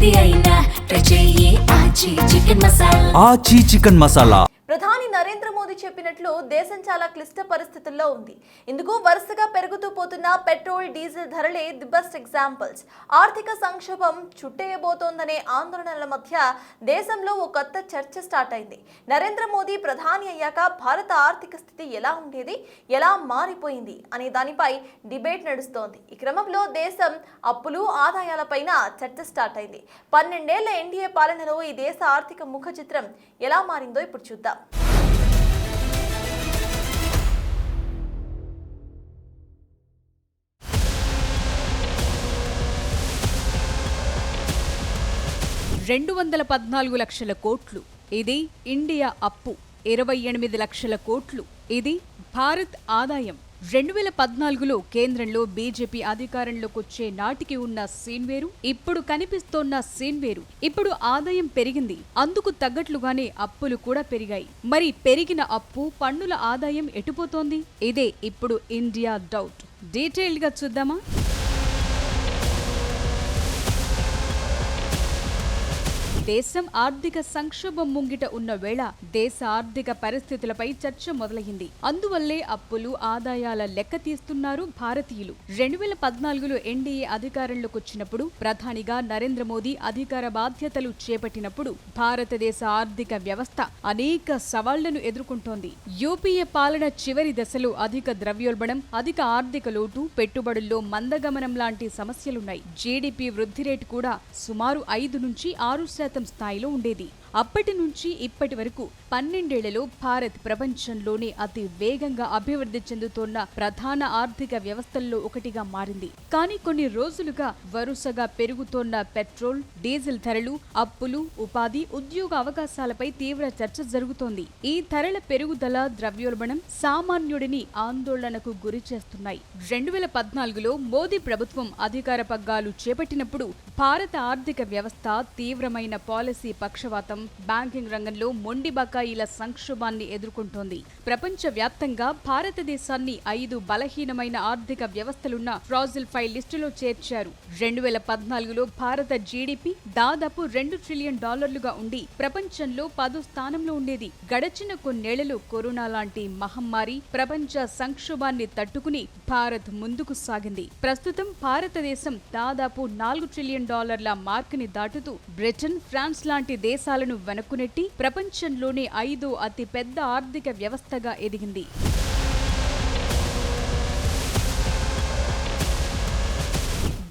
ఏది అయినా ట్రై చెయ్యి ఆచి చికెన్ మసాలా. ప్రధాని నరేంద్ర మోదీ చెప్పినట్లు దేశం చాలా క్లిష్ట పరిస్థితుల్లో ఉంది. ఇందుకు వరుసగా పెరుగుతూ పోతున్న పెట్రోల్, డీజిల్ ధరలే ది బెస్ట్ ఎగ్జాంపుల్స్. ఆర్థిక సంక్షోభం చుట్టేయబోతోందనే ఆందోళనల మధ్య దేశంలో ఓ కొత్త చర్చ స్టార్ట్ అయింది. నరేంద్ర మోదీ ప్రధాని అయ్యాక భారత ఆర్థిక స్థితి ఎలా ఉండేది, ఎలా మారిపోయింది అనే దానిపై డిబేట్ నడుస్తోంది. ఈ క్రమంలో దేశం అప్పులు, ఆదాయాలపైన చర్చ స్టార్ట్ అయింది. 12 ఏళ్ల ఎన్డీఏ పాలనలో ఈ దేశ ఆర్థిక ముఖ చిత్రం ఎలా మారిందో ఇప్పుడు చూద్దాం. 214 లక్షల కోట్లు ఇది ఇండియా అప్పు, 28 లక్షల కోట్లు ఇది భారత్ ఆదాయం. 2014లో కేంద్రంలో బీజేపీ అధికారంలోకి వచ్చే నాటికి ఉన్న సీన్ వేరు, ఇప్పుడు కనిపిస్తోన్న సీన్ వేరు. ఇప్పుడు ఆదాయం పెరిగింది, అందుకు తగ్గట్లుగానే అప్పులు కూడా పెరిగాయి. మరి పెరిగిన అప్పు, పన్నుల ఆదాయం ఎటుపోతోంది? ఇదే ఇప్పుడు ఇండియా డౌట్. డీటెయిల్డ్ గా చూద్దామా? దేశం ఆర్థిక సంక్షోభం ముంగిట ఉన్న వేళ దేశ ఆర్థిక పరిస్థితులపై చర్చ మొదలైంది. అందువల్లే అప్పులు, ఆదాయాల లెక్క తీస్తున్నారు భారతీయులు. 2014లో ఎన్డీఏ అధికారంలోకి వచ్చినప్పుడు, ప్రధానిగా నరేంద్ర మోదీ అధికార బాధ్యతలు చేపట్టినప్పుడు భారతదేశ ఆర్థిక వ్యవస్థ అనేక సవాళ్లను ఎదుర్కొంటోంది. యూపీఏ పాలన చివరి దశలో అధిక ద్రవ్యోల్బణం, అధిక ఆర్థిక లోటు, పెట్టుబడుల్లో మందగమనం లాంటి సమస్యలున్నాయి. జీడీపీ వృద్ధి రేటు కూడా సుమారు 5 నుంచి 6% స్థాయిలో ఉండేది. అప్పటి నుంచి ఇప్పటి వరకు 12 ఏళ్లలో భారత్ ప్రపంచంలోనే అతి వేగంగా అభివృద్ధి చెందుతోన్న ప్రధాన ఆర్థిక వ్యవస్థల్లో ఒకటిగా మారింది. కానీ కొన్ని రోజులుగా వరుసగా పెరుగుతోన్న పెట్రోల్, డీజిల్ ధరలు, అప్పులు, ఉపాధి, ఉద్యోగ అవకాశాలపై తీవ్ర చర్చ జరుగుతోంది. ఈ ధరల పెరుగుదల, ద్రవ్యోల్బణం సామాన్యుడిని ఆందోళనకు గురి చేస్తున్నాయి. 2014లో మోదీ ప్రభుత్వం అధికార పగ్గాలు చేపట్టినప్పుడు భారత ఆర్థిక వ్యవస్థ తీవ్రమైన పాలసీ పక్షవాతం, బ్యాంకింగ్ రంగంలో మొండి బకాయిల సంక్షోభాన్ని ఎదుర్కొంటోంది. ప్రపంచ వ్యాప్తంగా భారతదేశాన్ని 5 బలహీనమైన ఆర్థిక వ్యవస్థలున్న ఫ్రాజిల్ ఫైల్ లిస్టులో చేర్చారు. 2014లో భారత జీడీపీ దాదాపు $2 ట్రిలియన్ ఉండి ప్రపంచంలో 10వ స్థానంలో ఉండేది. గడచిన కొన్నేళ్లలో కరోనా లాంటి మహమ్మారి, ప్రపంచ సంక్షోభాన్ని తట్టుకుని భారత్ ముందుకు సాగింది. ప్రస్తుతం భారతదేశం దాదాపు $4 ట్రిలియన్ మార్కుని దాటుతూ బ్రిటన్, ఫ్రాన్స్ లాంటి దేశాలను వెనక్కునెట్టి ప్రపంచంలోనే 5వ అతి పెద్ద ఆర్థిక వ్యవస్థగా ఎదిగింది.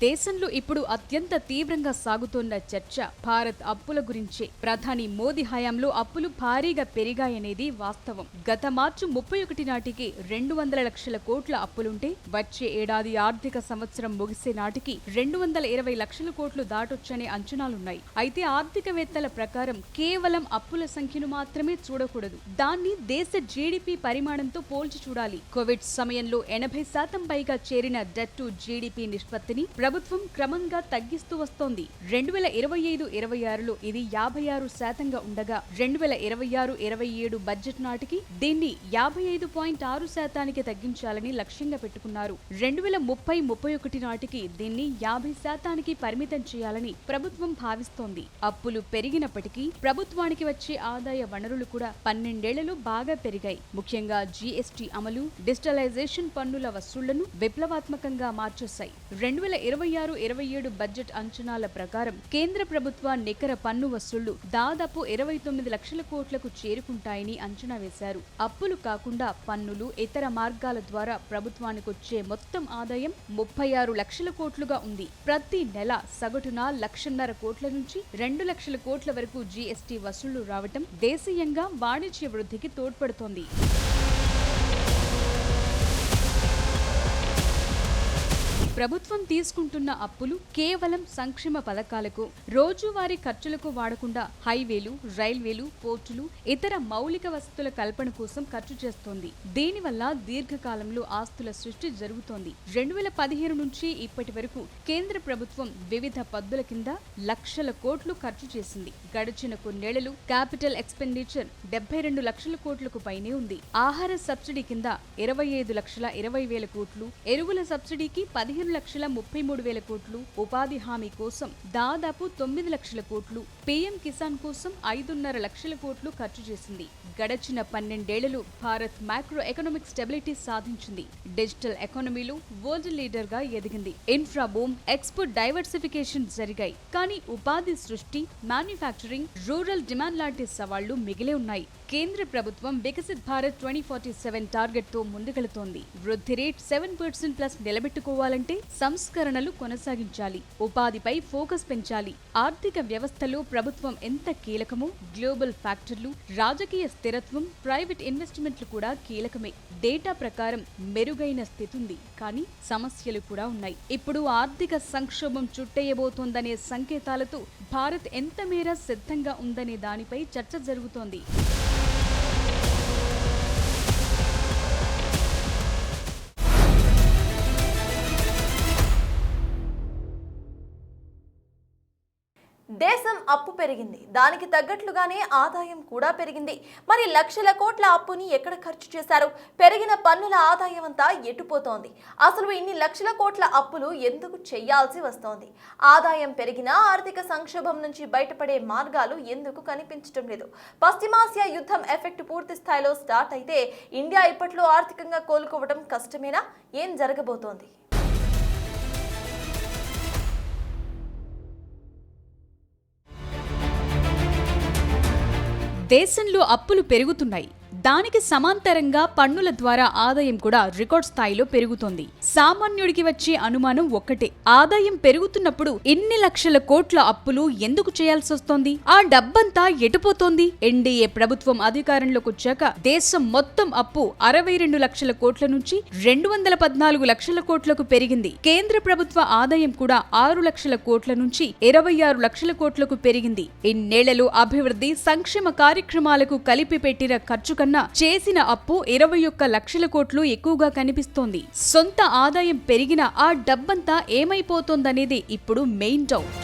దేశంలో ఇప్పుడు అత్యంత తీవ్రంగా సాగుతోన్న చర్చ భారత్ అప్పుల గురించే. ప్రధాని మోదీ హయాంలో అప్పులు భారీగా పెరిగాయనేది వాస్తవం. గత మార్చి 31 నాటికి 200 లక్షల కోట్ల అప్పులుంటే వచ్చే ఏడాది ఆర్థిక సంవత్సరం ముగిసే నాటికి 220 లక్షల కోట్లు దాటొచ్చనే అంచనాలున్నాయి. అయితే ఆర్థికవేత్తల ప్రకారం కేవలం అప్పుల సంఖ్యను మాత్రమే చూడకూడదు, దాన్ని దేశ జీడీపీ పరిమాణంతో పోల్చి చూడాలి. కోవిడ్ సమయంలో 80% పైగా చేరిన డెట్ టు జీడీపీ నిష్పత్తిని ప్రభుత్వం క్రమంగా తగ్గిస్తూ వస్తోంది. 2025-26లో ఇది 56% ఉండగా 2026-27 బడ్జెట్ నాటికి దీన్ని 55.6% తగ్గించాలని లక్ష్యంగా పెట్టుకున్నారు. 2030-31 నాటికి దీన్ని 50% పరిమితం చేయాలని ప్రభుత్వం భావిస్తోంది. అప్పులు పెరిగినప్పటికీ ప్రభుత్వానికి వచ్చే ఆదాయ వనరులు కూడా 12 ఏళ్లలో బాగా పెరిగాయి. ముఖ్యంగా జీఎస్టీ అమలు, డిజిటలైజేషన్ పన్నుల వసూళ్లను విప్లవాత్మకంగా మార్చేశాయి. 2026-27 బడ్జెట్ అంచనాల ప్రకారం కేంద్ర ప్రభుత్వ నికర పన్ను వసూళ్లు దాదాపు 29 లక్షల కోట్లకు చేరుకుంటాయని అంచనా వేశారు. అప్పులు కాకుండా పన్నులు, ఇతర మార్గాల ద్వారా ప్రభుత్వానికొచ్చే మొత్తం ఆదాయం 36 లక్షల కోట్లుగా ఉంది. ప్రతి నెల సగటున 1.5 కోట్ల నుంచి 2 లక్షల కోట్ల వరకు జీఎస్టీ వసూళ్లు రావటం దేశీయంగా వాణిజ్య వృద్ధికి తోడ్పడుతోంది. ప్రభుత్వం తీసుకుంటున్న అప్పులు కేవలం సంక్షేమ పథకాలకు, రోజువారీ ఖర్చులకు వాడకుండా హైవేలు, రైల్వేలు, పోర్టులు, ఇతర మౌలిక వసతుల కల్పన కోసం ఖర్చు చేస్తోంది. దీనివల్ల దీర్ఘకాలంలో ఆస్తుల సృష్టి జరుగుతోంది. 2015 నుంచి ఇప్పటి వరకు కేంద్ర ప్రభుత్వం వివిధ పద్దుల కింద లక్షల కోట్లు ఖర్చు చేసింది. గడిచిన కొన్నేళ్లలో క్యాపిటల్ ఎక్స్పెండిచర్ 72 లక్షల కోట్లకు పైనే ఉంది. ఆహార సబ్సిడీ కింద 25,20,000 కోట్లు, ఎరువుల సబ్సిడీకి 15 6,33,000 కోట్లు, ఉపాధి హామీ కోసం దాదాపు 9 లక్షల కోట్లు, పీఎం కిసాన్ కోసం 5.5 లక్షల కోట్లు ఖర్చు చేసింది. గడచిన 12 ఏళ్లలో భారత్ మైక్రో ఎకనామిక్ స్టెబిలిటీ సాధించింది. డిజిటల్ ఎకానమీలో వరల్డ్ లీడర్ గా ఎదిగింది. ఇన్ఫ్రా బూమ్, ఎక్స్పోర్ట్ డైవర్సిఫికేషన్ జరిగాయి. కానీ ఉపాధి సృష్టి, మ్యానుఫ్యాక్చరింగ్, రూరల్ డిమాండ్ లాంటి సవాళ్లు మిగిలే ఉన్నాయి. కేంద్ర ప్రభుత్వం వికసిత్ భారత్ 2047 టార్గెట్ తో ముందుకెళుతోంది. వృద్ధి రేట్ 7% ప్లస్ నిలబెట్టుకోవాలంటే సంస్కరణలు కొనసాగించాలి, ఉపాధిపై ఫోకస్ పెంచాలి. ఆర్థిక వ్యవస్థలో ప్రభుత్వం ఎంత కీలకమో గ్లోబల్ ఫ్యాక్టర్లు, రాజకీయ స్థిరత్వం, ప్రైవేట్ ఇన్వెస్ట్మెంట్లు కూడా కీలకమే. డేటా ప్రకారం మెరుగైన స్థితి ఉంది, కానీ సమస్యలు కూడా ఉన్నాయి. ఇప్పుడు ఆర్థిక సంక్షోభం చుట్టేయబోతోందనే సంకేతాలతో భారత్ ఎంత మేర సిద్ధంగా ఉందనే దానిపై చర్చ జరుగుతోంది. దేశం అప్పు పెరిగింది, దానికి తగ్గట్లుగానే ఆదాయం కూడా పెరిగింది. మరి లక్షల కోట్ల అప్పుని ఎక్కడ ఖర్చు చేశారు? పెరిగిన పన్నుల ఆదాయం అంతా ఎటుపోతోంది? అసలు ఇన్ని లక్షల కోట్ల అప్పులు ఎందుకు చేయాల్సి వస్తోంది? ఆదాయం పెరిగినా ఆర్థిక సంక్షోభం నుంచి బయటపడే మార్గాలు ఎందుకు కనిపించడం లేదు? పశ్చిమాసియా యుద్ధం ఎఫెక్ట్ పూర్తి స్థాయిలో స్టార్ట్ అయితే ఇండియా ఇప్పట్లో ఆర్థికంగా కోలుకోవడం కష్టమేనా? ఏం జరగబోతోంది? దేశంలో అప్పులు పెరుగుతున్నాయి. దానికి సమాంతరంగా పన్నుల ద్వారా ఆదాయం కూడా రికార్డ్ స్థాయిలో పెరుగుతోంది. సామాన్యుడికి వచ్చే అనుమానం ఒక్కటే, ఆదాయం పెరుగుతున్నప్పుడు ఇన్ని లక్షల కోట్ల అప్పులు ఎందుకు చేయాల్సి వస్తోంది? ఆ డబ్బంతా ఎటుపోతోంది? ఎన్డీఏ ప్రభుత్వం అధికారంలోకి వచ్చాక దేశం మొత్తం అప్పు 62 లక్షల కోట్ల నుంచి 214 లక్షల కోట్లకు పెరిగింది. కేంద్ర ప్రభుత్వ ఆదాయం కూడా 6 లక్షల కోట్ల నుంచి 26 లక్షల కోట్లకు పెరిగింది. ఇన్నేళ్లలో అభివృద్ధి, సంక్షేమ కార్యక్రమాలకు కలిపి పెట్టిన ఖర్చు కన్నా చేసిన అప్పు 21 లక్షల కోట్లు ఎక్కువగా కనిపిస్తోంది. సొంత ఆదాయం పెరిగిన ఆ డబ్బంతా ఏమైపోతోందనేది ఇప్పుడు మెయిన్ డౌట్.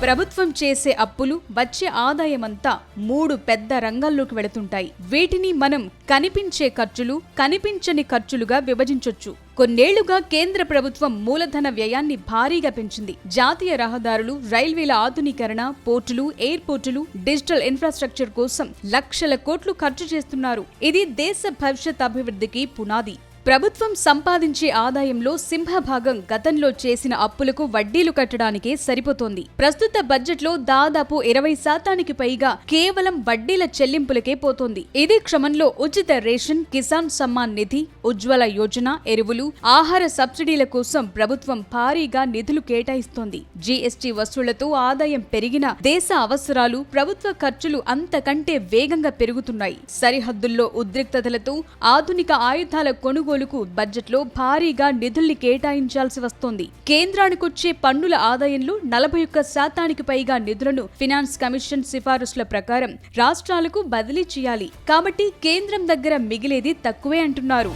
ప్రభుత్వం చేసే అప్పులు, వచ్చే ఆదాయమంతా 3 పెద్ద రంగాల్లోకి వెళుతుంటాయి. వీటిని మనం కనిపించే ఖర్చులు, కనిపించని ఖర్చులుగా విభజించొచ్చు. కొన్నేళ్లుగా కేంద్ర ప్రభుత్వం మూలధన వ్యయాన్ని భారీగా పెంచింది. జాతీయ రహదారులు, రైల్వేల ఆధునీకరణ, పోర్టులు, ఎయిర్పోర్టులు, డిజిటల్ ఇన్ఫ్రాస్ట్రక్చర్ కోసం లక్షల కోట్లు ఖర్చు చేస్తున్నారు. ఇది దేశ భవిష్యత్ అభివృద్ధికి పునాది. ప్రభుత్వం సంపాదించే ఆదాయంలో సింహభాగం గతంలో చేసిన అప్పులకు వడ్డీలు కట్టడానికే సరిపోతోంది. ప్రస్తుత బడ్జెట్లో దాదాపు 20% పైగా కేవలం వడ్డీల చెల్లింపులకే పోతోంది. ఇదే క్రమంలో ఉచిత రేషన్, కిసాన్ సమ్మాన్ నిధి, ఉజ్వల యోజన, ఎరువులు, ఆహార సబ్సిడీల కోసం ప్రభుత్వం భారీగా నిధులు కేటాయిస్తోంది. జీఎస్టీ వసూళ్లతో ఆదాయం పెరిగిన దేశ అవసరాలు, ప్రభుత్వ ఖర్చులు అంతకంటే వేగంగా పెరుగుతున్నాయి. సరిహద్దుల్లో ఉద్రిక్తతలతో ఆధునిక ఆయుధాల కొనుగోలు బడ్జెట్లో భారీగా నిధుల్ని కేటాయించాల్సి వస్తోంది. కేంద్రానికొచ్చే పన్నుల ఆదాయంలో 41% పైగా నిధులను ఫినాన్స్ కమిషన్ సిఫారసుల ప్రకారం రాష్ట్రాలకు బదిలీ చేయాలి. కాబట్టి కేంద్రం దగ్గర మిగిలేది తక్కువే అంటున్నారు.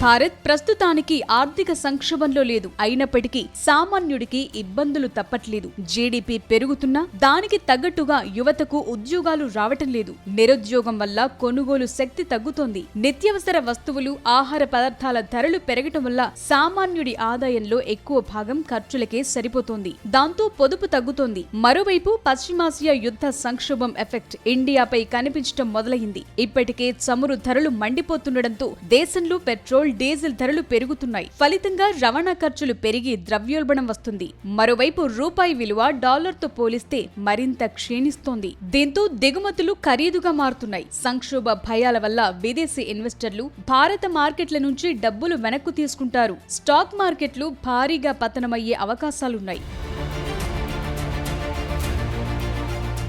భారత్ ప్రస్తుతానికి ఆర్థిక సంక్షోభంలో లేదు. అయినప్పటికీ సామాన్యుడికి ఇబ్బందులు తప్పట్లేదు. జీడీపీ పెరుగుతున్నా దానికి తగ్గట్టుగా యువతకు ఉద్యోగాలు రావటం లేదు. నిరుద్యోగం వల్ల కొనుగోలు శక్తి తగ్గుతోంది. నిత్యావసర వస్తువులు, ఆహార పదార్థాల ధరలు పెరగటం వల్ల సామాన్యుడి ఆదాయంలో ఎక్కువ భాగం ఖర్చులకే సరిపోతోంది. దాంతో పొదుపు తగ్గుతోంది. మరోవైపు పశ్చిమాసియా యుద్ధ సంక్షోభం ఎఫెక్ట్ ఇండియాపై కనిపించడం మొదలైంది. ఇప్పటికే చమురు ధరలు మండిపోతుండటంతో దేశంలో పెట్రోల్, డీజిల్ ధరలు పెరుగుతున్నాయి. ఫలితంగా రవాణా ఖర్చులు పెరిగి ద్రవ్యోల్బణం వస్తుంది. మరోవైపు రూపాయి విలువ డాలర్తో పోలిస్తే మరింత క్షీణిస్తోంది. దీంతో దిగుమతులు ఖరీదుగా మారుతున్నాయి. సంక్షోభ భయాల వల్ల విదేశీ ఇన్వెస్టర్లు భారత మార్కెట్ల నుంచి డబ్బులు వెనక్కు తీసుకుంటారు. స్టాక్ మార్కెట్లు భారీగా పతనమయ్యే అవకాశాలున్నాయి.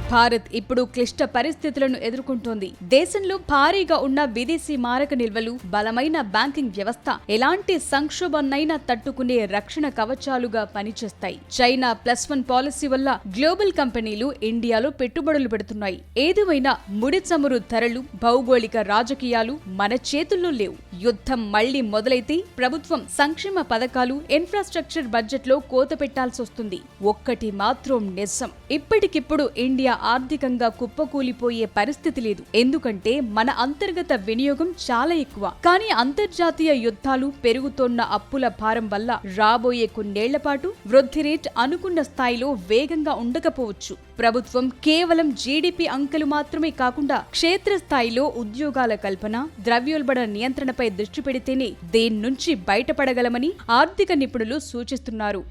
భారత్ ఇప్పుడు క్లిష్ట పరిస్థితులను ఎదుర్కొంటోంది. దేశంలో భారీగా ఉన్న విదేశీ మారక నిల్వలు, బలమైన బ్యాంకింగ్ వ్యవస్థ ఎలాంటి సంక్షోభాన్నైనా తట్టుకునే రక్షణ కవచాలుగా పనిచేస్తాయి. చైనా +1 పాలసీ వల్ల గ్లోబల్ కంపెనీలు ఇండియాలో పెట్టుబడులు పెడుతున్నాయి. ఏదేమైనా ముడి చమురు ధరలు, భౌగోళిక రాజకీయాలు మన చేతుల్లో లేవు. యుద్ధం మళ్లీ మొదలైతే ప్రభుత్వం సంక్షేమ పథకాలు, ఇన్ఫ్రాస్ట్రక్చర్ బడ్జెట్లో కోత పెట్టాల్సి వస్తుంది. ఒక్కటి మాత్రం నిజం, ఇప్పటికిప్పుడు ఇండియా ఆర్థికంగా కుప్పకూలిపోయే పరిస్థితి లేదు. ఎందుకంటే మన అంతర్గత వినియోగం చాలా ఎక్కువ. కానీ అంతర్జాతీయ యుద్ధాలు, పెరుగుతోన్న అప్పుల భారం వల్ల రాబోయే కొన్నేళ్ల పాటు వృద్ధి రేట్ అనుకున్న స్థాయిలో వేగంగా ఉండకపోవచ్చు. ప్రభుత్వం కేవలం జీడీపీ అంకెలు మాత్రమే కాకుండా క్షేత్రస్థాయిలో ఉద్యోగాల కల్పన, ద్రవ్యోల్బణ నియంత్రణపై దృష్టి పెడితేనే దేని నుంచి బయటపడగలమని ఆర్థిక నిపుణులు సూచిస్తున్నారు.